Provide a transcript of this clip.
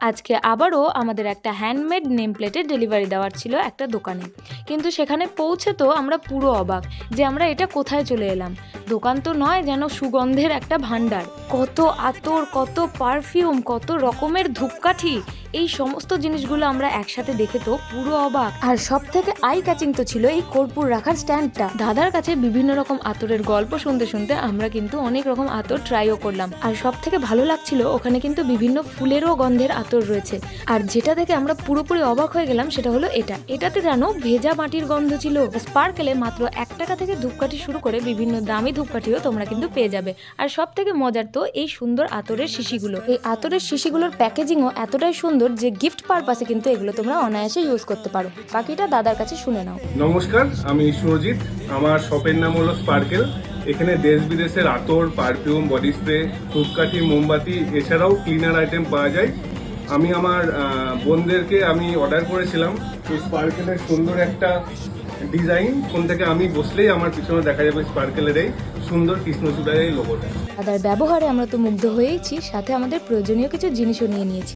আজকে আবারও আমাদের একটা হ্যান্ডমেড নেম প্লেটের ডেলিভারি দেওয়ার ছিল একটা দোকানে, কিন্তু সেখানে পৌঁছে তো আমরা পুরো অবাক যে আমরা এটা কোথায় চলে এলাম। দোকান তো নয়, যেন সুগন্ধের একটা ভান্ডার। কত আতর, কত পারফিউম, কত রকমের ধূপকাঠি, এই সমস্ত জিনিসগুলো আমরা একসাথে দেখে তো পুরো অবাক। আর সব থেকে আই ক্যাচিং তো ছিল এই কর্পূর রাখার স্ট্যান্ডটা। দাদার কাছে বিভিন্ন রকম আতরের গল্প শুনতে শুনতে আমরা কিন্তু অনেক রকম আতর ট্রাইও করলাম। আর সব থেকে ভালো লাগছিল ওখানে কিন্তু বিভিন্ন ফুলেরও গন্ধের আতর রয়েছে। আর যেটা দেখে আমরা পুরোপুরি অবাক হয়ে গেলাম সেটা হলো এটাতে জানো ভেজা মাটির গন্ধ ছিল। স্পার্কেলে মাত্র 1 টাকা থেকে ধূপকাঠি শুরু করে বিভিন্ন দামি ধূপকাঠিও তোমরা কিন্তু পেয়ে যাবে। আর সব থেকে মজার তো এই সুন্দর আতরের শিশিগুলো। এই আতরের শিশিগুলোর প্যাকেজিংও এতটাই সুন্দর যে গিফট পারপাসে কিন্তু এগুলো তোমরা অনায়াসে ইউজ করতে পারো। বাকিটা দাদার কাছে শুনে নাও। নমস্কার, আমি সুরজিৎ। আমার শপের নাম হলো স্পার্কেল। এখানে দেশ বিদেশের আতর, পারফিউম, বডি স্প্রে, ধূপকাঠি, মোমবাতি, এছাড়াও ক্লিনার আইটেম পাওয়া যায়। আমি আমার বোনদেরকে অর্ডার করেছিলাম। তো স্পার্কেলের সুন্দর একটা ডিজাইন, ফোন থেকে আমি বসলেই আমার পিছনে দেখা যাবে স্পার্কেলের এই সুন্দর কৃষ্ণচূড়ার এই লোগোটা। দাদার ব্যবহারে আমরা তো মুগ্ধ হয়েইছি, সাথে আমাদের প্রয়োজনীয় কিছু জিনিসও নিয়ে নিয়েছি।